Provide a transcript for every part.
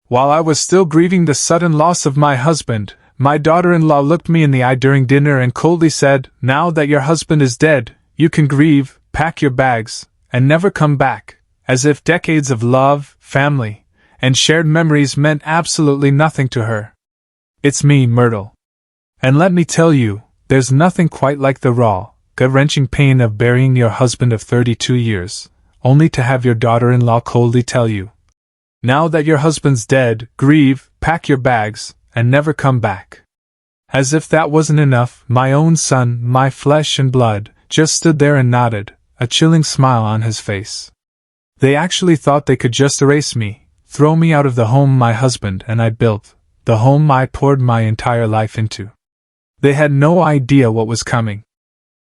While I was still grieving the sudden loss of my husband, my daughter-in-law looked me in the eye during dinner and coldly said, "Now that your husband is dead, you can grieve, pack your bags, and never come back," as if decades of love, family, and shared memories meant absolutely nothing to her. It's me, Myrtle. And let me tell you, there's nothing quite like the raw, gut-wrenching pain of burying your husband of 32 years, only to have your daughter-in-law coldly tell you, "Now that your husband's dead, grieve, pack your bags, and never come back." As if that wasn't enough, my own son, my flesh and blood, just stood there and nodded, a chilling smile on his face. They actually thought they could just erase me, throw me out of the home my husband and I built, the home I poured my entire life into. They had no idea what was coming.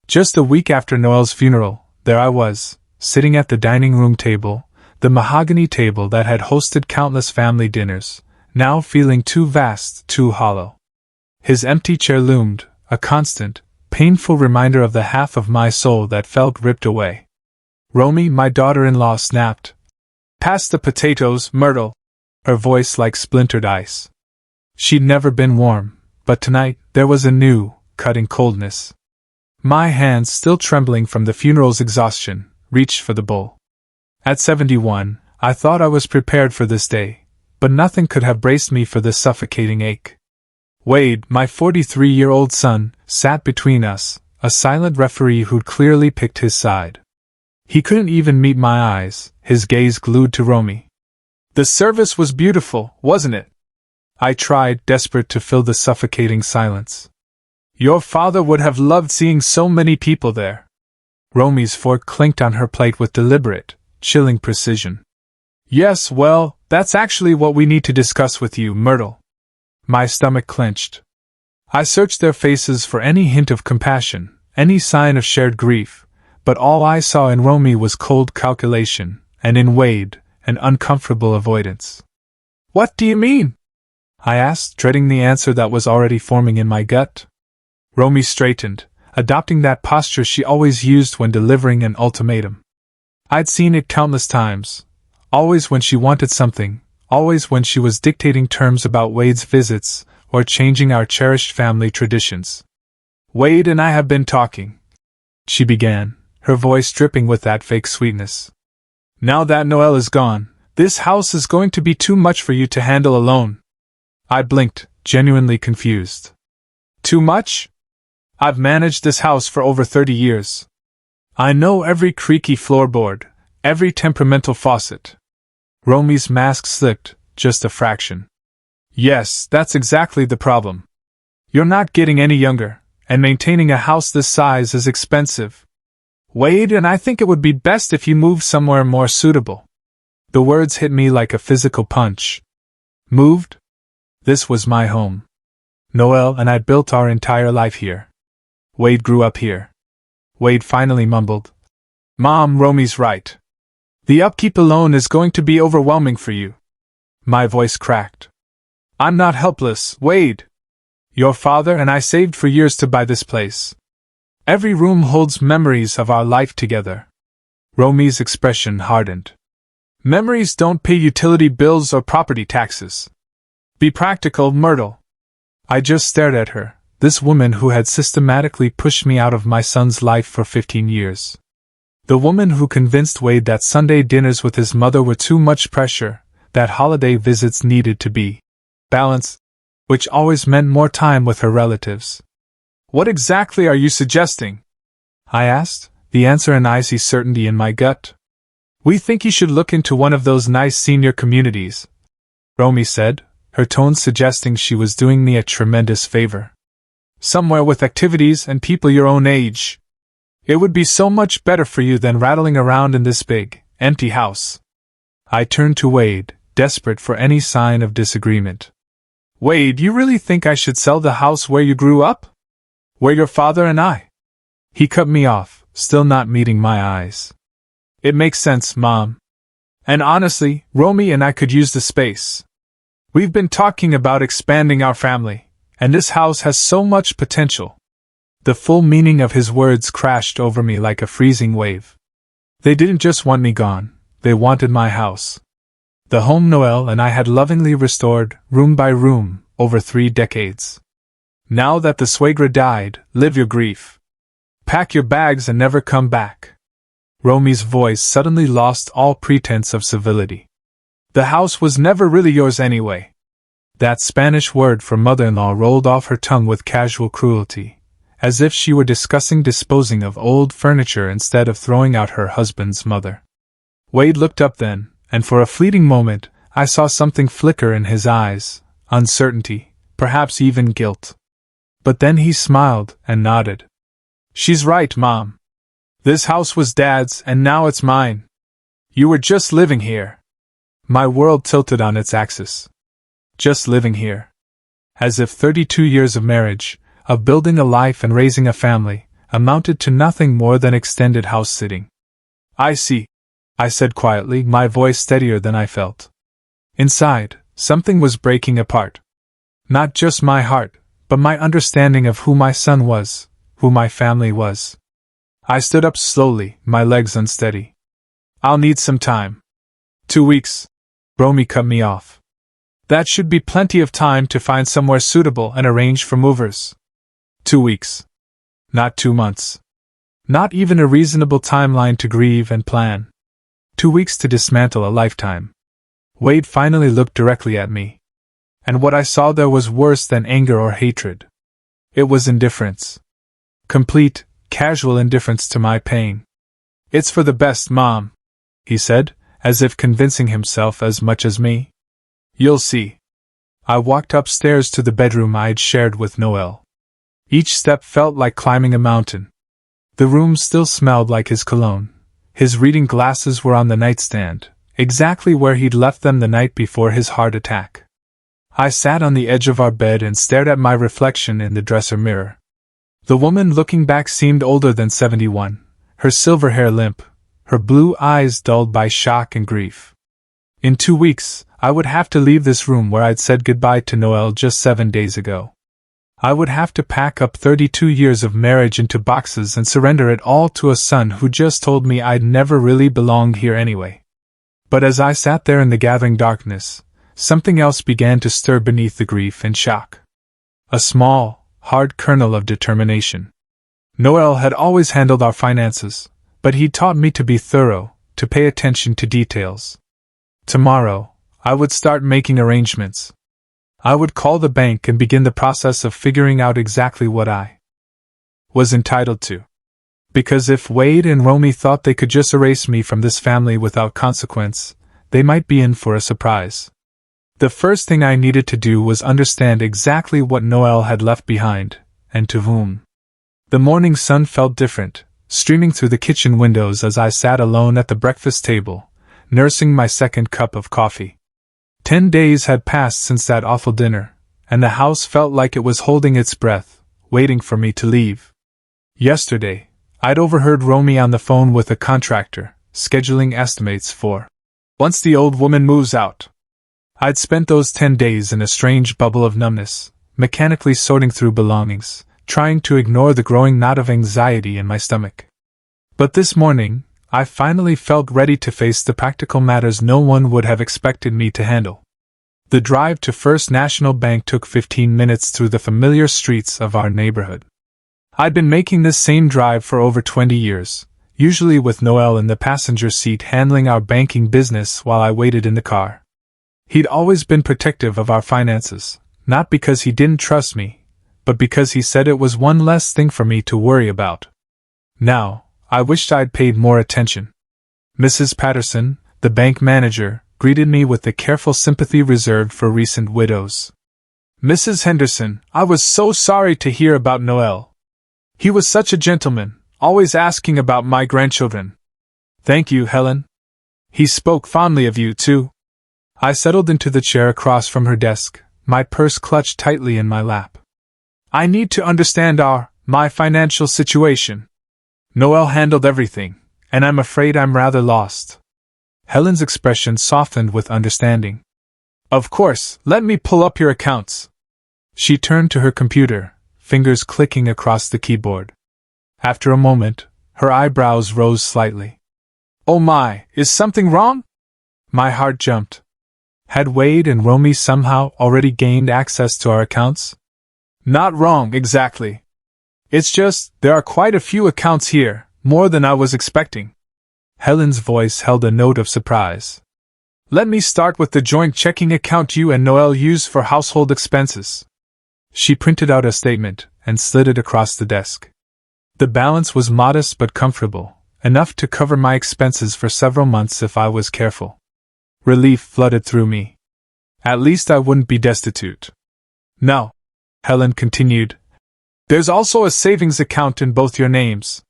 Just a week after Noel's funeral, there I was, sitting at the dining room table, the mahogany table that had hosted countless family dinners, now feeling too vast, too hollow. His empty chair loomed, a constant, painful reminder of the half of my soul that felt ripped away. "Romy," my daughter-in-law snapped. "Pass the potatoes, Myrtle," her voice like splintered ice. She'd never been warm, but tonight there was a new, cutting coldness. My hands, still trembling from the funeral's exhaustion, reached for the bowl. At 71, I thought I was prepared for this day, but nothing could have braced me for this suffocating ache. Wade, my 43-year-old son, sat between us, a silent referee who'd clearly picked his side. He couldn't even meet my eyes, his gaze glued to Romy. "The service was beautiful, wasn't it?" I tried, desperate to fill the suffocating silence. "Your father would have loved seeing so many people there." Romy's fork clinked on her plate with deliberate, chilling precision. "Yes, well, that's actually what we need to discuss with you, Myrtle." My stomach clenched. I searched their faces for any hint of compassion, any sign of shared grief, but all I saw in Romy was cold calculation, and in Wade, an uncomfortable avoidance. "What do you mean?" I asked, dreading the answer that was already forming in my gut. Romy straightened, adopting that posture she always used when delivering an ultimatum. I'd seen it countless times, always when she wanted something, always when she was dictating terms about Wade's visits, or changing our cherished family traditions. "Wade and I have been talking," she began, her voice dripping with that fake sweetness. "Now that Noel is gone, this house is going to be too much for you to handle alone." I blinked, genuinely confused. "Too much? I've managed this house for over 30 years. I know every creaky floorboard, every temperamental faucet." Romy's mask slipped, just a fraction. "Yes, that's exactly the problem. You're not getting any younger, and maintaining a house this size is expensive. Wade and I think it would be best if you moved somewhere more suitable." The words hit me like a physical punch. Moved? This was my home. Noel and I built our entire life here. Wade grew up here. Wade finally mumbled, "Mom, Romy's right. The upkeep alone is going to be overwhelming for you." My voice cracked. "I'm not helpless, Wade. Your father and I saved for years to buy this place. Every room holds memories of our life together." Romy's expression hardened. "Memories don't pay utility bills or property taxes. Be practical, Myrtle." I just stared at her, this woman who had systematically pushed me out of my son's life for 15 years. The woman who convinced Wade that Sunday dinners with his mother were too much pressure, that holiday visits needed to be balanced, which always meant more time with her relatives. "What exactly are you suggesting?" I asked, the answer an icy certainty in my gut. "We think you should look into one of those nice senior communities," Romy said, her tone suggesting she was doing me a tremendous favor. "Somewhere with activities and people your own age. It would be so much better for you than rattling around in this big, empty house." I turned to Wade, desperate for any sign of disagreement. "Wade, you really think I should sell the house where you grew up? Where your father and I?" He cut me off, still not meeting my eyes. "It makes sense, Mom. And honestly, Romy and I could use the space. We've been talking about expanding our family, and this house has so much potential." The full meaning of his words crashed over me like a freezing wave. They didn't just want me gone, they wanted my house. The home Noel and I had lovingly restored, room by room, over 3 decades. Now that the suegra died, live your grief. Pack your bags and never come back. Romy's voice suddenly lost all pretense of civility. The house was never really yours anyway. That Spanish word for mother-in-law rolled off her tongue with casual cruelty, as if she were discussing disposing of old furniture instead of throwing out her husband's mother. Wade looked up then, and for a fleeting moment, I saw something flicker in his eyes, uncertainty, perhaps even guilt. But then he smiled and nodded. She's right, Mom. This house was Dad's and now it's mine. You were just living here. My world tilted on its axis. Just living here. As if 32 years of marriage, of building a life and raising a family, amounted to nothing more than extended house sitting. I see, I said quietly, my voice steadier than I felt. Inside, something was breaking apart. Not just my heart, but my understanding of who my son was, who my family was. I stood up slowly, my legs unsteady. I'll need some time. 2 weeks. Romy cut me off. That should be plenty of time to find somewhere suitable and arrange for movers. 2 weeks. Not 2 months. Not even a reasonable timeline to grieve and plan. 2 weeks to dismantle a lifetime. Wade finally looked directly at me. And what I saw there was worse than anger or hatred. It was indifference. Complete, casual indifference to my pain. It's for the best, Mom, he said, as if convincing himself as much as me. You'll see. I walked upstairs to the bedroom I'd shared with Noel. Each step felt like climbing a mountain. The room still smelled like his cologne. His reading glasses were on the nightstand, exactly where he'd left them the night before his heart attack. I sat on the edge of our bed and stared at my reflection in the dresser mirror. The woman looking back seemed older than 71, her silver hair limp, her blue eyes dulled by shock and grief. In 2 weeks, I would have to leave this room where I'd said goodbye to Noel just 7 days ago. I would have to pack up 32 years of marriage into boxes and surrender it all to a son who just told me I'd never really belonged here anyway. But as I sat there in the gathering darkness, something else began to stir beneath the grief and shock. A small, hard kernel of determination. Noel had always handled our finances, but he'd taught me to be thorough, to pay attention to details. Tomorrow, I would start making arrangements. I would call the bank and begin the process of figuring out exactly what I was entitled to. Because if Wade and Romy thought they could just erase me from this family without consequence, they might be in for a surprise. The first thing I needed to do was understand exactly what Noel had left behind, and to whom. The morning sun felt different, streaming through the kitchen windows as I sat alone at the breakfast table, nursing my second cup of coffee. 10 days had passed since that awful dinner, and the house felt like it was holding its breath, waiting for me to leave. Yesterday, I'd overheard Romy on the phone with a contractor, scheduling estimates for once the old woman moves out. I'd spent those 10 days in a strange bubble of numbness, mechanically sorting through belongings, trying to ignore the growing knot of anxiety in my stomach. But this morning, I finally felt ready to face the practical matters no one would have expected me to handle. The drive to First National Bank took 15 minutes through the familiar streets of our neighborhood. I'd been making this same drive for over 20 years, usually with Noel in the passenger seat handling our banking business while I waited in the car. He'd always been protective of our finances, not because he didn't trust me, but because he said it was one less thing for me to worry about. Now, I wished I'd paid more attention. Mrs. Patterson, the bank manager, greeted me with the careful sympathy reserved for recent widows. Mrs. Henderson, I was so sorry to hear about Noel. He was such a gentleman, always asking about my grandchildren. Thank you, Helen. He spoke fondly of you, too. I settled into the chair across from her desk, my purse clutched tightly in my lap. I need to understand my financial situation. Noel handled everything, and I'm afraid I'm rather lost. Helen's expression softened with understanding. Of course, let me pull up your accounts. She turned to her computer, fingers clicking across the keyboard. After a moment, her eyebrows rose slightly. Oh my, is something wrong? My heart jumped. Had Wade and Romy somehow already gained access to our accounts? Not wrong, exactly. It's just, there are quite a few accounts here, more than I was expecting. Helen's voice held a note of surprise. Let me start with the joint checking account you and Noel use for household expenses. She printed out a statement and slid it across the desk. The balance was modest but comfortable, enough to cover my expenses for several months if I was careful. Relief flooded through me. At least I wouldn't be destitute. No, Helen continued. There's also a savings account in both your names.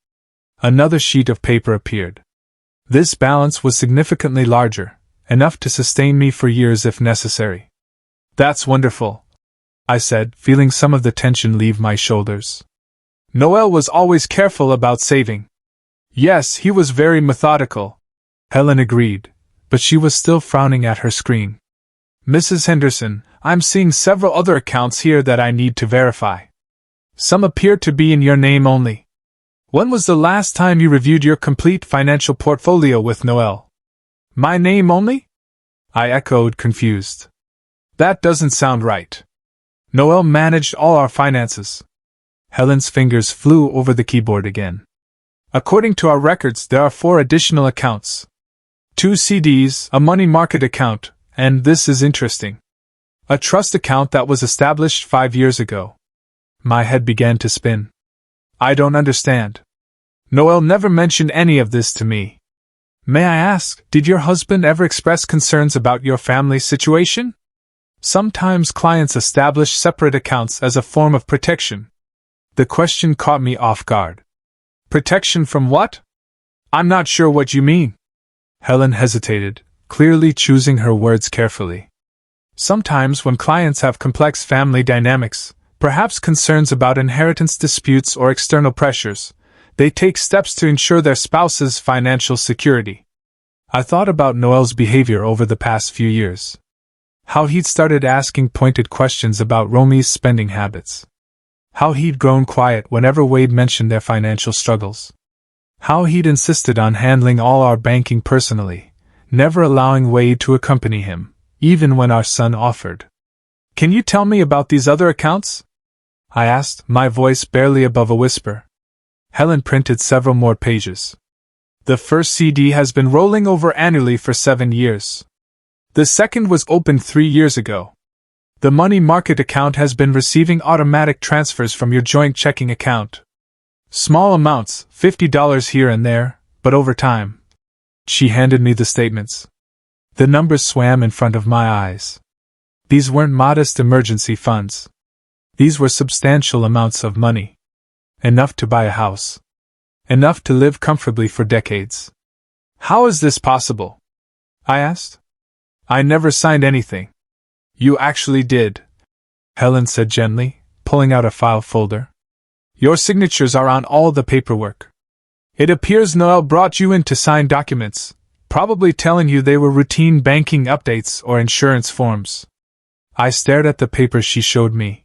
Another sheet of paper appeared. This balance was significantly larger, enough to sustain me for years if necessary. That's wonderful, I said, feeling some of the tension leave my shoulders. Noel was always careful about saving. Yes, he was very methodical, Helen agreed, but she was still frowning at her screen. Mrs. Henderson, I'm seeing several other accounts here that I need to verify. Some appear to be in your name only. When was the last time you reviewed your complete financial portfolio with Noel? My name only? I echoed, confused. That doesn't sound right. Noel managed all our finances. Helen's fingers flew over the keyboard again. According to our records, there are 4 additional accounts. 2 CDs, a money market account, and this is interesting. A trust account that was established 5 years ago. My head began to spin. I don't understand. Noel never mentioned any of this to me. May I ask, did your husband ever express concerns about your family situation? Sometimes clients establish separate accounts as a form of protection. The question caught me off guard. Protection from what? I'm not sure what you mean. Helen hesitated, clearly choosing her words carefully. Sometimes when clients have complex family dynamics, perhaps concerns about inheritance disputes or external pressures, they take steps to ensure their spouse's financial security. I thought about Noel's behavior over the past few years. How he'd started asking pointed questions about Romy's spending habits. How he'd grown quiet whenever Wade mentioned their financial struggles. How he'd insisted on handling all our banking personally, never allowing Wade to accompany him, even when our son offered. Can you tell me about these other accounts? I asked, my voice barely above a whisper. Helen printed several more pages. The first CD has been rolling over annually for 7 years. The second was opened 3 years ago. The money market account has been receiving automatic transfers from your joint checking account. Small amounts, $50 here and there, but over time. She handed me the statements. The numbers swam in front of my eyes. These weren't modest emergency funds. These were substantial amounts of money. Enough to buy a house. Enough to live comfortably for decades. How is this possible? I asked. I never signed anything. You actually did, Helen said gently, pulling out a file folder. Your signatures are on all the paperwork. It appears Noel brought you in to sign documents, probably telling you they were routine banking updates or insurance forms. I stared at the papers she showed me.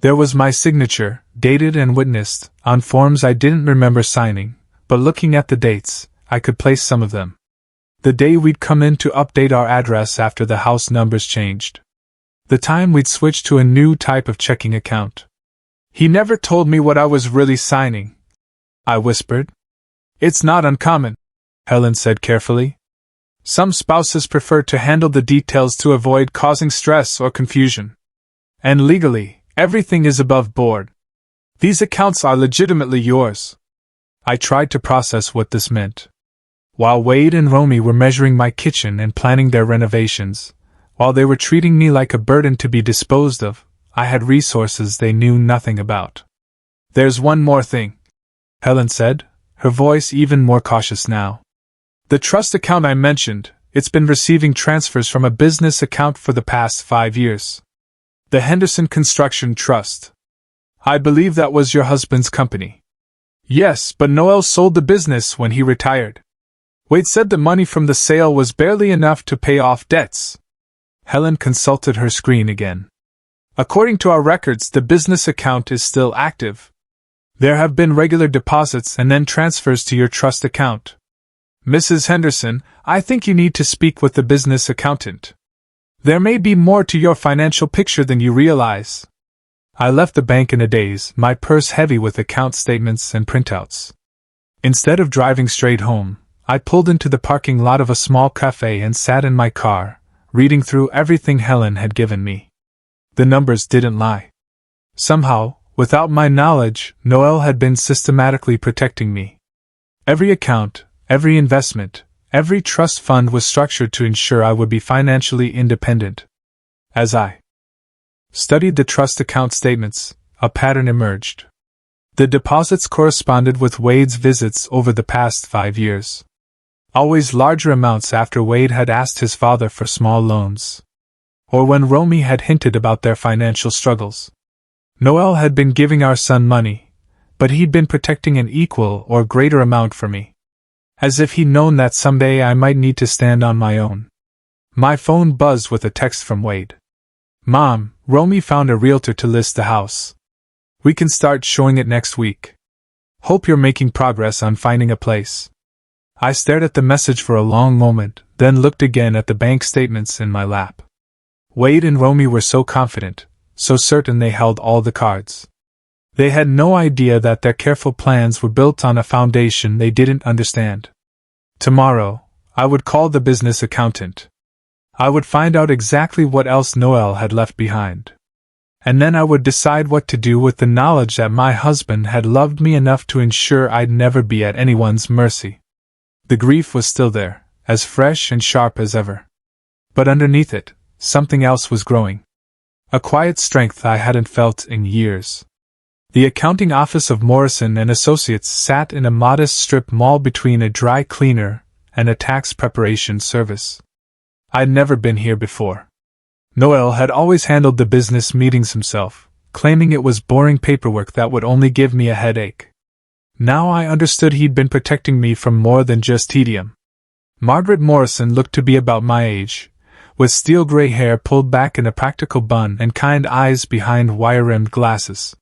There was my signature, dated and witnessed, on forms I didn't remember signing, but looking at the dates, I could place some of them. The day we'd come in to update our address after the house numbers changed. The time we'd switch to a new type of checking account. He never told me what I was really signing, I whispered. It's not uncommon, Helen said carefully. Some spouses prefer to handle the details to avoid causing stress or confusion. And legally, everything is above board. These accounts are legitimately yours. I tried to process what this meant. While Wade and Romy were measuring my kitchen and planning their renovations, while they were treating me like a burden to be disposed of, I had resources they knew nothing about. There's one more thing, Helen said, her voice even more cautious now. The trust account I mentioned, it's been receiving transfers from a business account for the past 5 years. The Henderson Construction Trust. I believe that was your husband's company. Yes, but Noel sold the business when he retired. Wade said the money from the sale was barely enough to pay off debts. Helen consulted her screen again. According to our records, the business account is still active. There have been regular deposits and then transfers to your trust account. Mrs. Henderson, I think you need to speak with the business accountant. There may be more to your financial picture than you realize. I left the bank in a daze, my purse heavy with account statements and printouts. Instead of driving straight home, I pulled into the parking lot of a small cafe and sat in my car, reading through everything Helen had given me. The numbers didn't lie. Somehow, without my knowledge, Noel had been systematically protecting me. Every account, every investment, every trust fund was structured to ensure I would be financially independent. As I studied the trust account statements, a pattern emerged. The deposits corresponded with Wade's visits over the past 5 years. Always larger amounts after Wade had asked his father for small loans. Or when Romy had hinted about their financial struggles. Noel had been giving our son money, but he'd been protecting an equal or greater amount for me. As if he'd known that someday I might need to stand on my own. My phone buzzed with a text from Wade. Mom, Romy found a realtor to list the house. We can start showing it next week. Hope you're making progress on finding a place. I stared at the message for a long moment, then looked again at the bank statements in my lap. Wade and Romy were so confident, so certain they held all the cards. They had no idea that their careful plans were built on a foundation they didn't understand. Tomorrow, I would call the business accountant. I would find out exactly what else Noel had left behind. And then I would decide what to do with the knowledge that my husband had loved me enough to ensure I'd never be at anyone's mercy. The grief was still there, as fresh and sharp as ever. But underneath it, something else was growing. A quiet strength I hadn't felt in years. The accounting office of Morrison & Associates sat in a modest strip mall between a dry cleaner and a tax preparation service. I'd never been here before. Noel had always handled the business meetings himself, claiming it was boring paperwork that would only give me a headache. Now I understood he'd been protecting me from more than just tedium. Margaret Morrison looked to be about my age, with steel-gray hair pulled back in a practical bun and kind eyes behind wire-rimmed glasses.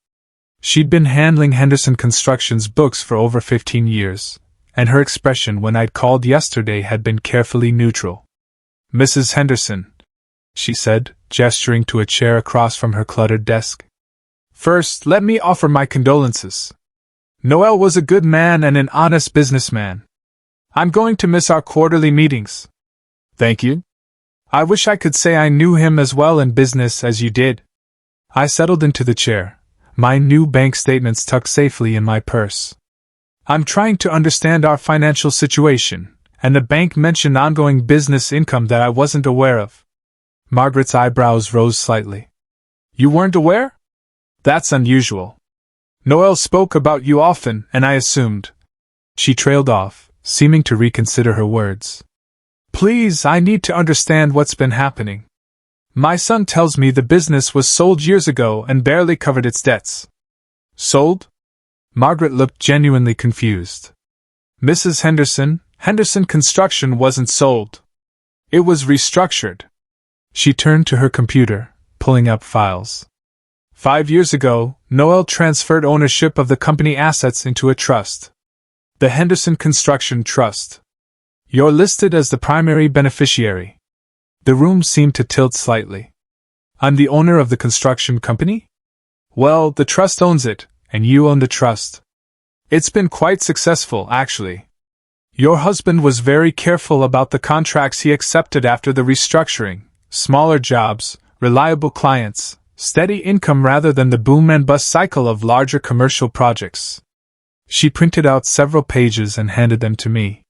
She'd been handling Henderson Construction's books for over 15 years, and her expression when I'd called yesterday had been carefully neutral. Mrs. Henderson, she said, gesturing to a chair across from her cluttered desk. First, let me offer my condolences. Noel was a good man and an honest businessman. I'm going to miss our quarterly meetings. Thank you. I wish I could say I knew him as well in business as you did. I settled into the chair, my new bank statements tucked safely in my purse. I'm trying to understand our financial situation, and the bank mentioned ongoing business income that I wasn't aware of. Margaret's eyebrows rose slightly. You weren't aware? That's unusual. Noel spoke about you often, and I assumed. She trailed off, seeming to reconsider her words. Please, I need to understand what's been happening. My son tells me the business was sold years ago and barely covered its debts. Sold? Margaret looked genuinely confused. Mrs. Henderson Construction wasn't sold. It was restructured. She turned to her computer, pulling up files. 5 years ago, Noel transferred ownership of the company assets into a trust. The Henderson Construction Trust. You're listed as the primary beneficiary. The room seemed to tilt slightly. I'm the owner of the construction company? Well, the trust owns it, and you own the trust. It's been quite successful, actually. Your husband was very careful about the contracts he accepted after the restructuring. Smaller jobs, reliable clients, steady income rather than the boom and bust cycle of larger commercial projects. She printed out several pages and handed them to me.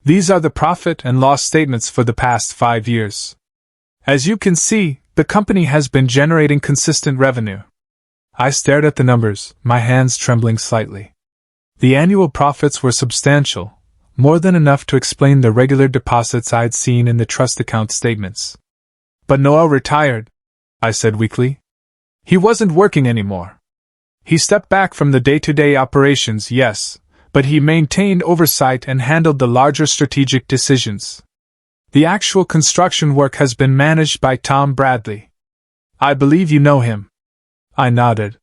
These are the profit and loss statements for the past 5 years. As you can see, the company has been generating consistent revenue. I stared at the numbers, my hands trembling slightly. The annual profits were substantial, more than enough to explain the regular deposits I'd seen in the trust account statements. But Noel retired, I said weakly. He wasn't working anymore. He stepped back from the day-to-day operations, yes, but he maintained oversight and handled the larger strategic decisions. The actual construction work has been managed by Tom Bradley. I believe you know him. I nodded.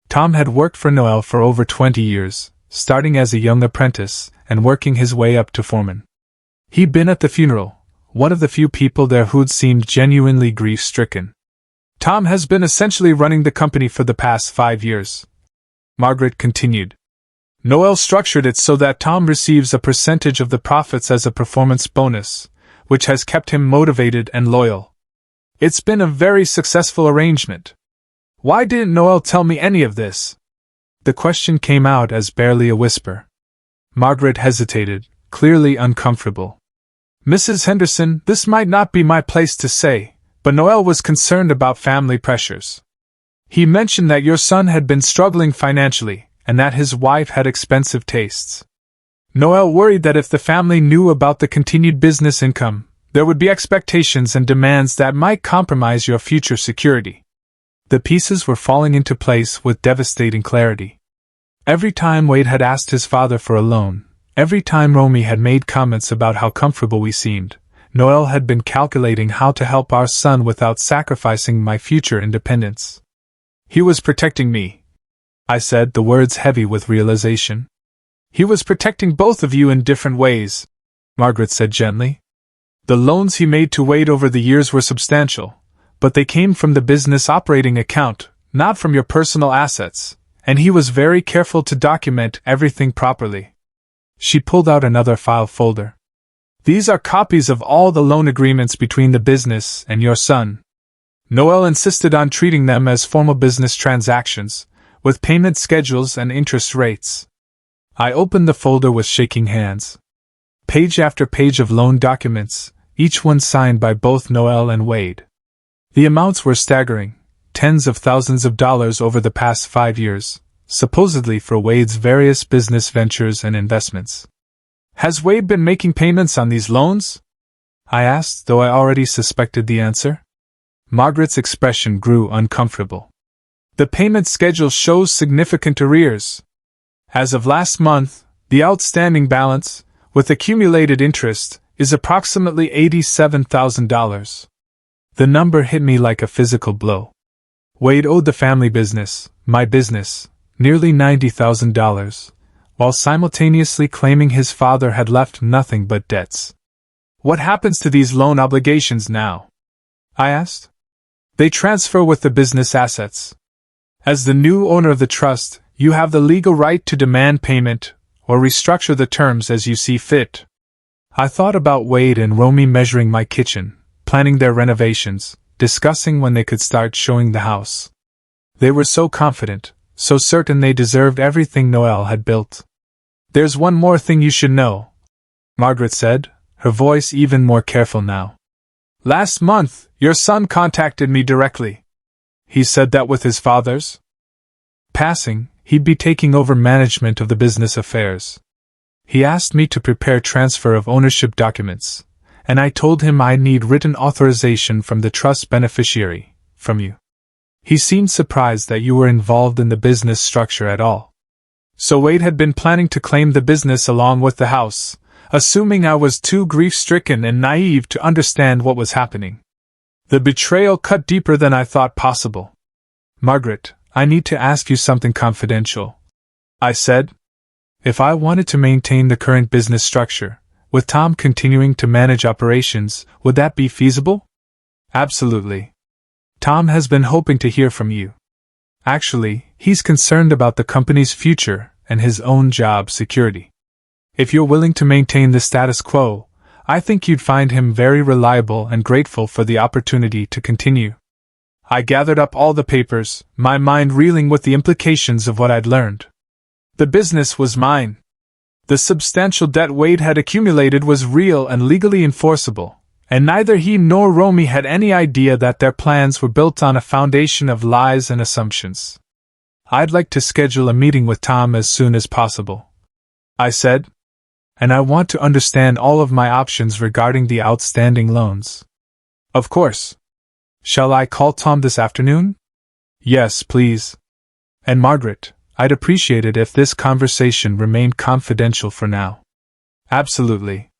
Tom had worked for Noel for over 20 years, starting as a young apprentice and working his way up to foreman. He'd been at the funeral, one of the few people there who'd seemed genuinely grief-stricken. Tom has been essentially running the company for the past 5 years. Margaret continued. Noel structured it so that Tom receives a percentage of the profits as a performance bonus, which has kept him motivated and loyal. It's been a very successful arrangement. Why didn't Noel tell me any of this? The question came out as barely a whisper. Margaret hesitated, clearly uncomfortable. Mrs. Henderson, this might not be my place to say, but Noel was concerned about family pressures. He mentioned that your son had been struggling financially, and that his wife had expensive tastes. Noel worried that if the family knew about the continued business income, there would be expectations and demands that might compromise your future security. The pieces were falling into place with devastating clarity. Every time Wade had asked his father for a loan, every time Romy had made comments about how comfortable we seemed, Noel had been calculating how to help our son without sacrificing my future independence. He was protecting me, I said, the words heavy with realization. He was protecting both of you in different ways, Margaret said gently. The loans he made to Wade over the years were substantial, but they came from the business operating account, not from your personal assets, and he was very careful to document everything properly. She pulled out another file folder. These are copies of all the loan agreements between the business and your son. Noel insisted on treating them as formal business transactions, with payment schedules and interest rates. I opened the folder with shaking hands. Page after page of loan documents, each one signed by both Noel and Wade. The amounts were staggering, tens of thousands of dollars over the past 5 years, supposedly for Wade's various business ventures and investments. Has Wade been making payments on these loans? I asked, though I already suspected the answer. Margaret's expression grew uncomfortable. The payment schedule shows significant arrears. As of last month, the outstanding balance, with accumulated interest, is approximately $87,000. The number hit me like a physical blow. Wade owed the family business, my business, nearly $90,000, while simultaneously claiming his father had left nothing but debts. What happens to these loan obligations now? I asked. They transfer with the business assets. As the new owner of the trust, you have the legal right to demand payment, or restructure the terms as you see fit. I thought about Wade and Romy measuring my kitchen, planning their renovations, discussing when they could start showing the house. They were so confident, so certain they deserved everything Noel had built. There's one more thing you should know, Margaret said, her voice even more careful now. Last month, your son contacted me directly. He said that with his father's passing, he'd be taking over management of the business affairs. He asked me to prepare transfer of ownership documents, and I told him I need written authorization from the trust beneficiary, from you. He seemed surprised that you were involved in the business structure at all. So Wade had been planning to claim the business along with the house, assuming I was too grief-stricken and naive to understand what was happening. The betrayal cut deeper than I thought possible. Margaret, I need to ask you something confidential, I said. If I wanted to maintain the current business structure, with Tom continuing to manage operations, would that be feasible? Absolutely. Tom has been hoping to hear from you. Actually, he's concerned about the company's future and his own job security. If you're willing to maintain the status quo, I think you'd find him very reliable and grateful for the opportunity to continue. I gathered up all the papers, my mind reeling with the implications of what I'd learned. The business was mine. The substantial debt Wade had accumulated was real and legally enforceable, and neither he nor Romy had any idea that their plans were built on a foundation of lies and assumptions. I'd like to schedule a meeting with Tom as soon as possible, I said, and I want to understand all of my options regarding the outstanding loans. Of course. Shall I call Tom this afternoon? Yes, please. And Margaret, I'd appreciate it if this conversation remained confidential for now. Absolutely.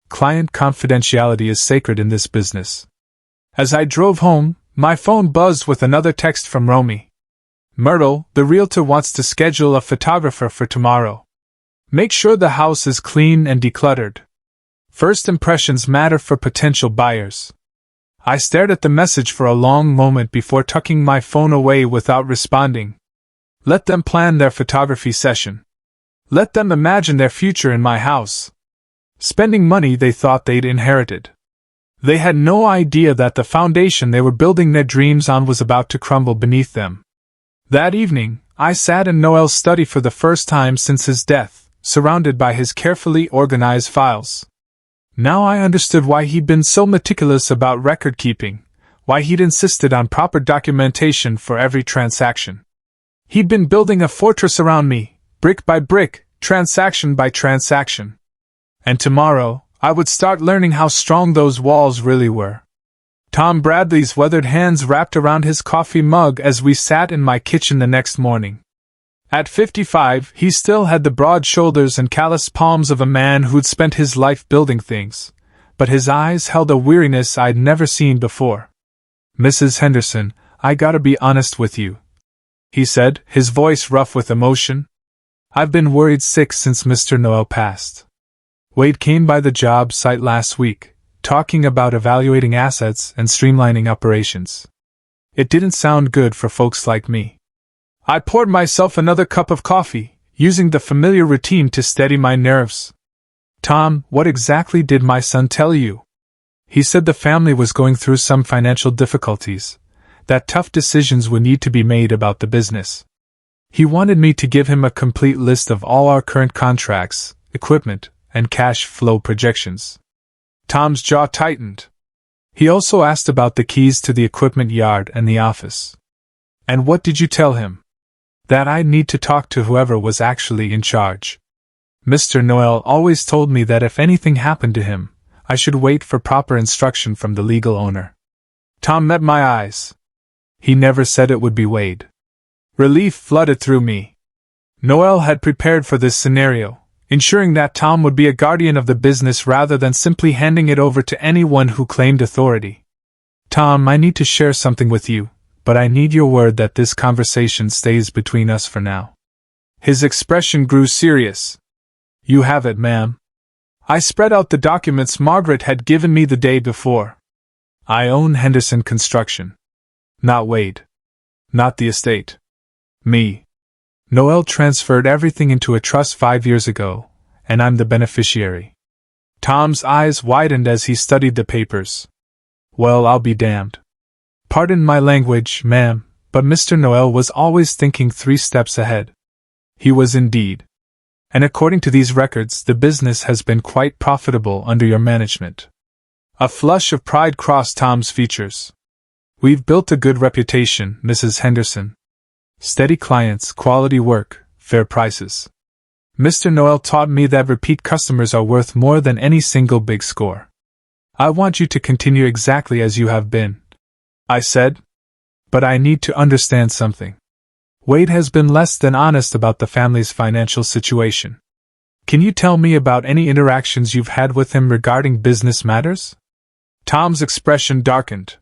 Client confidentiality is sacred in this business. As I drove home, my phone buzzed with another text from Romy. Myrtle, the realtor, wants to schedule a photographer for tomorrow. Make sure the house is clean and decluttered. First impressions matter for potential buyers. I stared at the message for a long moment before tucking my phone away without responding. Let them plan their photography session. Let them imagine their future in my house. Spending money they thought they'd inherited. They had no idea that the foundation they were building their dreams on was about to crumble beneath them. That evening, I sat in Noel's study for the first time since his death, surrounded by his carefully organized files. Now I understood why he'd been so meticulous about record-keeping, why he'd insisted on proper documentation for every transaction. He'd been building a fortress around me, brick by brick, transaction by transaction. And tomorrow, I would start learning how strong those walls really were. Tom Bradley's weathered hands wrapped around his coffee mug as we sat in my kitchen the next morning. At 55, he still had the broad shoulders and calloused palms of a man who'd spent his life building things, but his eyes held a weariness I'd never seen before. "Mrs. Henderson, I gotta be honest with you," he said, his voice rough with emotion. "I've been worried sick since Mr. Noel passed. Wade came by the job site last week, talking about evaluating assets and streamlining operations. It didn't sound good for folks like me." I poured myself another cup of coffee, using the familiar routine to steady my nerves. "Tom, what exactly did my son tell you?" "He said the family was going through some financial difficulties, that tough decisions would need to be made about the business. He wanted me to give him a complete list of all our current contracts, equipment, and cash flow projections." Tom's jaw tightened. He also asked about the keys to the equipment yard and the office. "And what did you tell him?" "That I'd need to talk to whoever was actually in charge. Mr. Noel always told me that if anything happened to him, I should wait for proper instruction from the legal owner." Tom met my eyes. "He never said it would be Wade." Relief flooded through me. Noel had prepared for this scenario, ensuring that Tom would be a guardian of the business rather than simply handing it over to anyone who claimed authority. "Tom, I need to share something with you, but I need your word that this conversation stays between us for now." His expression grew serious. "You have it, ma'am." I spread out the documents Margaret had given me the day before. "I own Henderson Construction. Not Wade. Not the estate. Me. Noel transferred everything into a trust 5 years ago, and I'm the beneficiary." Tom's eyes widened as he studied the papers. "Well, I'll be damned. Pardon my language, ma'am, but Mr. Noel was always thinking 3 steps ahead." He was indeed. "And according to these records, the business has been quite profitable under your management." A flush of pride crossed Tom's features. "We've built a good reputation, Mrs. Henderson. Steady clients, quality work, fair prices. Mr. Noel taught me that repeat customers are worth more than any single big score. I want you to continue exactly as you have been," I said. "But I need to understand something. Wade has been less than honest about the family's financial situation. Can you tell me about any interactions you've had with him regarding business matters?" Tom's expression darkened.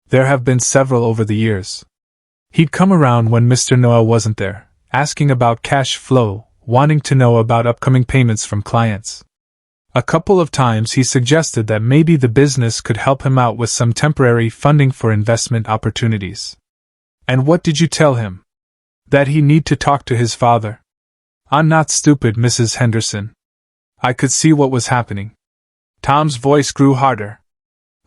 "There have been several over the years. He'd come around when Mr. Noel wasn't there, asking about cash flow, wanting to know about upcoming payments from clients. A couple of times he suggested that maybe the business could help him out with some temporary funding for investment opportunities." "And what did you tell him?" "That he need to talk to his father." "I'm not stupid, Mrs. Henderson." I could see what was happening. Tom's voice grew harder.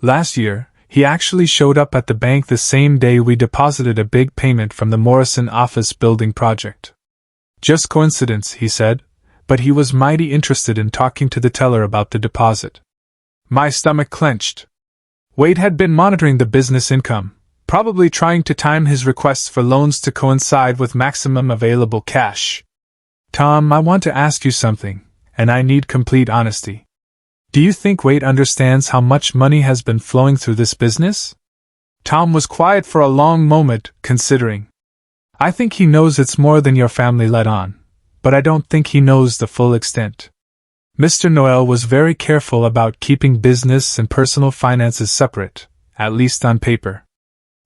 "Last year, he actually showed up at the bank the same day we deposited a big payment from the Morrison office building project. Just coincidence, he said, but he was mighty interested in talking to the teller about the deposit." My stomach clenched. Wade had been monitoring the business income, probably trying to time his requests for loans to coincide with maximum available cash. "Tom, I want to ask you something, and I need complete honesty. Do you think Wade understands how much money has been flowing through this business?" Tom was quiet for a long moment, considering. "I think he knows it's more than your family let on, but I don't think he knows the full extent. Mr. Noel was very careful about keeping business and personal finances separate, at least on paper."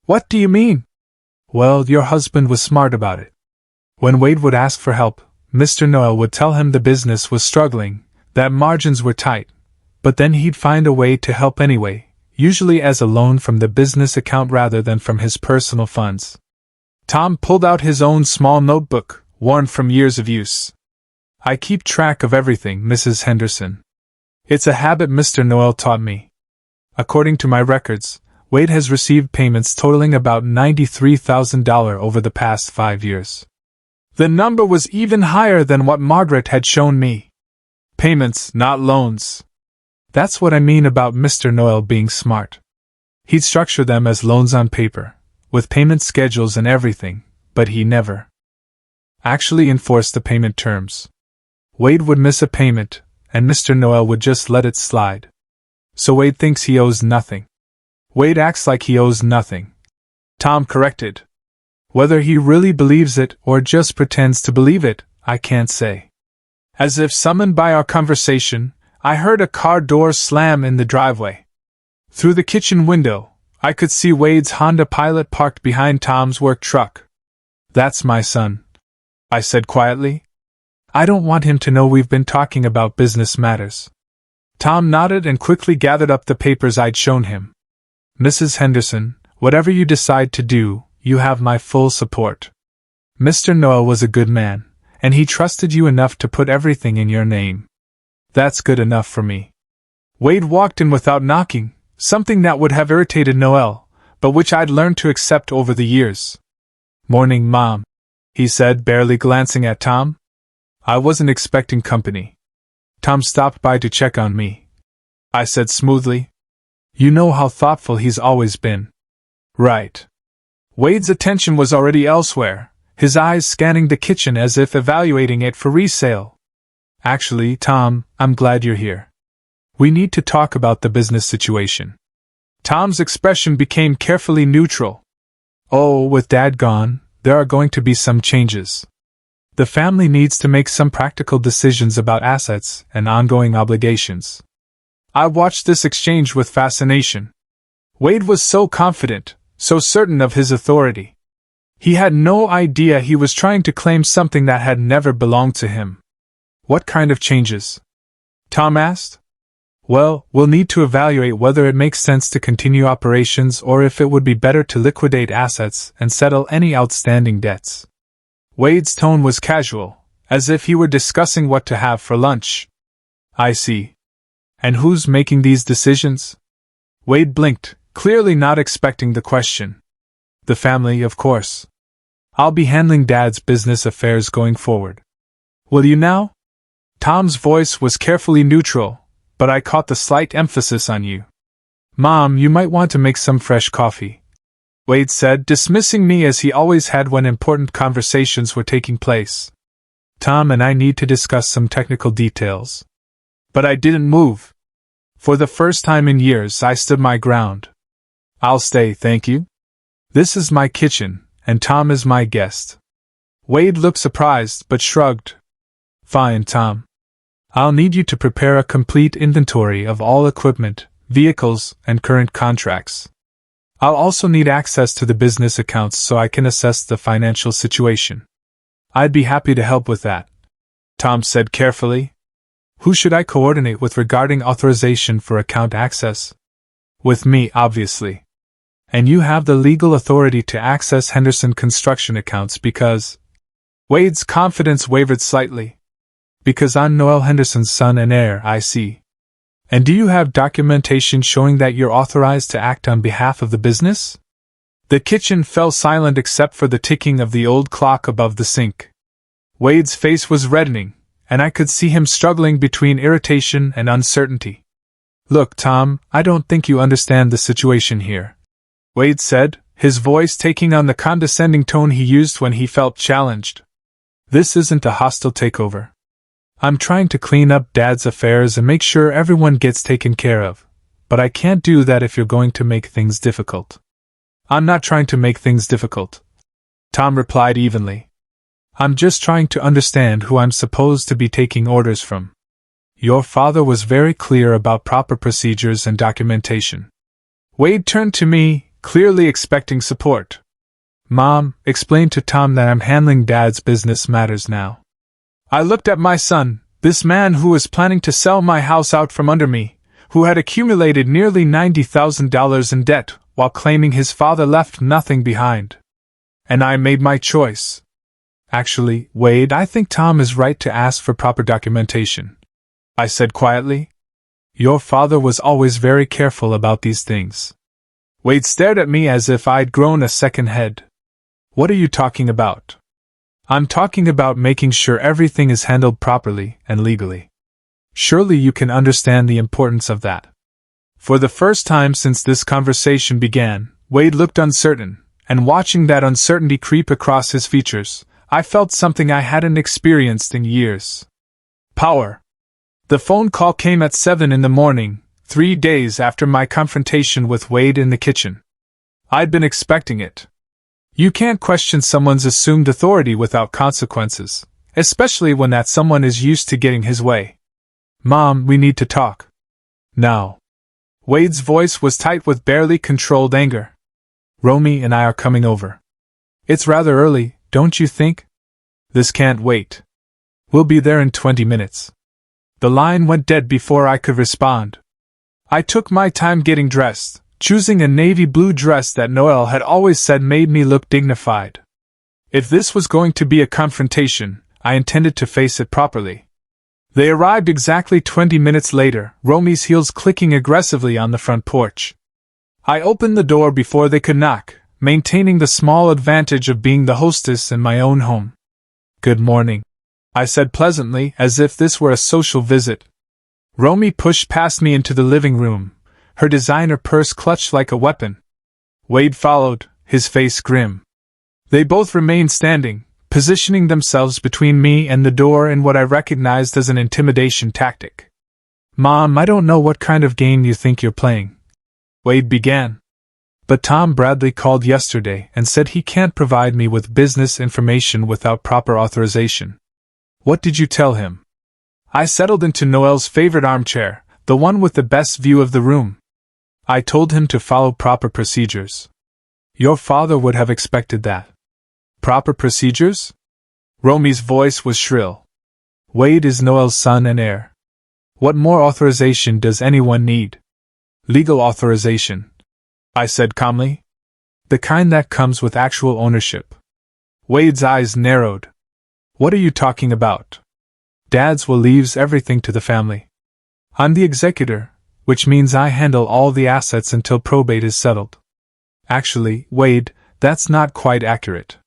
"What do you mean?" "Well, your husband was smart about it. When Wade would ask for help, Mr. Noel would tell him the business was struggling, that margins were tight, but then he'd find a way to help anyway, usually as a loan from the business account rather than from his personal funds. Tom pulled out his own small notebook, worn from years of use. I keep track of everything, Mrs. Henderson. It's a habit Mr. Noel taught me. According to my records, Wade has received payments totaling about $93,000 over the past 5 years. The number was even higher than what Margaret had shown me. Payments, not loans. That's what I mean about Mr. Noel being smart. He'd structure them as loans on paper, with payment schedules and everything, but he never actually enforced the payment terms. Wade would miss a payment, and Mr. Noel would just let it slide. So Wade thinks he owes nothing. Wade acts like he owes nothing. Tom corrected. Whether he really believes it or just pretends to believe it, I can't say. As if summoned by our conversation, I heard a car door slam in the driveway. Through the kitchen window, I could see Wade's Honda Pilot parked behind Tom's work truck. That's my son, I said quietly. I don't want him to know we've been talking about business matters. Tom nodded and quickly gathered up the papers I'd shown him. Mrs. Henderson, whatever you decide to do, you have my full support. Mr. Noel was a good man, and he trusted you enough to put everything in your name. That's good enough for me. Wade walked in without knocking, something that would have irritated Noel, but which I'd learned to accept over the years. Morning, Mom, he said, barely glancing at Tom. I wasn't expecting company. Tom stopped by to check on me, I said smoothly. You know how thoughtful he's always been. Right. Wade's attention was already elsewhere, his eyes scanning the kitchen as if evaluating it for resale. Actually, Tom, I'm glad you're here. We need to talk about the business situation. Tom's expression became carefully neutral. Oh, with Dad gone, there are going to be some changes. The family needs to make some practical decisions about assets and ongoing obligations. I watched this exchange with fascination. Wade was so confident, so certain of his authority. He had no idea he was trying to claim something that had never belonged to him. What kind of changes? Tom asked. Well, we'll need to evaluate whether it makes sense to continue operations or if it would be better to liquidate assets and settle any outstanding debts. Wade's tone was casual, as if he were discussing what to have for lunch. I see. And who's making these decisions? Wade blinked, clearly not expecting the question. The family, of course. I'll be handling Dad's business affairs going forward. Will you now? Tom's voice was carefully neutral, but I caught the slight emphasis on you. Mom, you might want to make some fresh coffee, Wade said, dismissing me as he always had when important conversations were taking place. Tom and I need to discuss some technical details. But I didn't move. For the first time in years, I stood my ground. I'll stay, thank you. This is my kitchen, and Tom is my guest. Wade looked surprised, but shrugged. Fine, Tom. I'll need you to prepare a complete inventory of all equipment, vehicles, and current contracts. I'll also need access to the business accounts so I can assess the financial situation. I'd be happy to help with that, Tom said carefully. Who should I coordinate with regarding authorization for account access? With me, obviously. And you have the legal authority to access Henderson construction accounts because… Wade's confidence wavered slightly. Because I'm Noel Henderson's son and heir, I see. And do you have documentation showing that you're authorized to act on behalf of the business? The kitchen fell silent except for the ticking of the old clock above the sink. Wade's face was reddening, and I could see him struggling between irritation and uncertainty. Look, Tom, I don't think you understand the situation here, Wade said, his voice taking on the condescending tone he used when he felt challenged. This isn't a hostile takeover. I'm trying to clean up Dad's affairs and make sure everyone gets taken care of, but I can't do that if you're going to make things difficult. I'm not trying to make things difficult, Tom replied evenly. I'm just trying to understand who I'm supposed to be taking orders from. Your father was very clear about proper procedures and documentation. Wade turned to me, clearly expecting support. Mom, explain to Tom that I'm handling Dad's business matters now. I looked at my son, this man who was planning to sell my house out from under me, who had accumulated nearly $90,000 in debt while claiming his father left nothing behind. And I made my choice. Actually, Wade, I think Tom is right to ask for proper documentation, I said quietly. Your father was always very careful about these things. Wade stared at me as if I'd grown a second head. What are you talking about? I'm talking about making sure everything is handled properly and legally. Surely you can understand the importance of that. For the first time since this conversation began, Wade looked uncertain, and watching that uncertainty creep across his features, I felt something I hadn't experienced in years. Power. The phone call came at 7 in the morning, 3 days after my confrontation with Wade in the kitchen. I'd been expecting it. You can't question someone's assumed authority without consequences, especially when that someone is used to getting his way. Mom, we need to talk. Now. Wade's voice was tight with barely controlled anger. Romy and I are coming over. It's rather early, don't you think? This can't wait. We'll be there in 20 minutes. The line went dead before I could respond. I took my time getting dressed, choosing a navy blue dress that Noel had always said made me look dignified. If this was going to be a confrontation, I intended to face it properly. They arrived exactly 20 minutes later, Romy's heels clicking aggressively on the front porch. I opened the door before they could knock, maintaining the small advantage of being the hostess in my own home. Good morning, I said pleasantly, as if this were a social visit. Romy pushed past me into the living room, her designer purse clutched like a weapon. Wade followed, his face grim. They both remained standing, positioning themselves between me and the door in what I recognized as an intimidation tactic. Mom, I don't know what kind of game you think you're playing, Wade began. But Tom Bradley called yesterday and said he can't provide me with business information without proper authorization. What did you tell him? I settled into Noel's favorite armchair, the one with the best view of the room. I told him to follow proper procedures. Your father would have expected that. Proper procedures? Romy's voice was shrill. Wade is Noel's son and heir. What more authorization does anyone need? Legal authorization, I said calmly. The kind that comes with actual ownership. Wade's eyes narrowed. What are you talking about? Dad's will leaves everything to the family. I'm the executor, which means I handle all the assets until probate is settled. Actually, Wade, that's not quite accurate.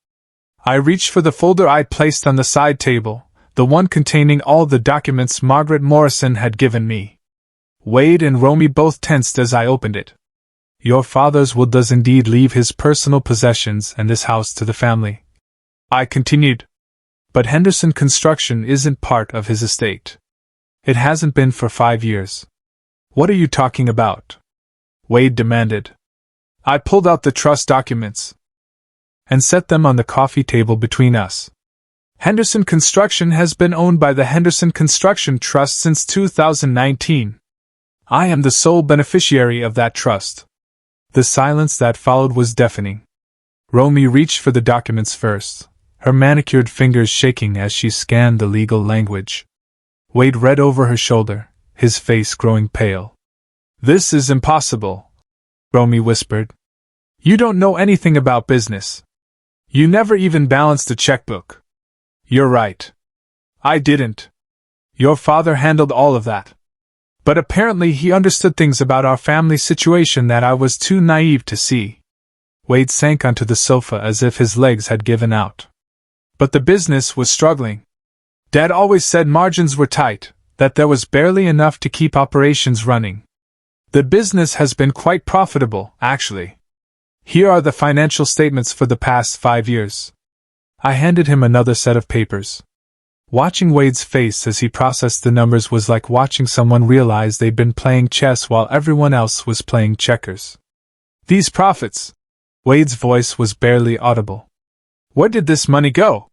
I reached for the folder I'd placed on the side table, the one containing all the documents Margaret Morrison had given me. Wade and Romy both tensed as I opened it. Your father's will does indeed leave his personal possessions and this house to the family, I continued. But Henderson Construction isn't part of his estate. It hasn't been for 5 years. What are you talking about? Wade demanded. I pulled out the trust documents and set them on the coffee table between us. Henderson Construction has been owned by the Henderson Construction Trust since 2019. I am the sole beneficiary of that trust. The silence that followed was deafening. Romy reached for the documents first, her manicured fingers shaking as she scanned the legal language. Wade read over her shoulder, his face growing pale. This is impossible, Romy whispered. You don't know anything about business. You never even balanced a checkbook. You're right. I didn't. Your father handled all of that. But apparently he understood things about our family situation that I was too naive to see. Wade sank onto the sofa as if his legs had given out. But the business was struggling. Dad always said margins were tight, that there was barely enough to keep operations running. The business has been quite profitable, actually. Here are the financial statements for the past 5 years. I handed him another set of papers. Watching Wade's face as he processed the numbers was like watching someone realize they'd been playing chess while everyone else was playing checkers. These profits. Wade's voice was barely audible. Where did this money go?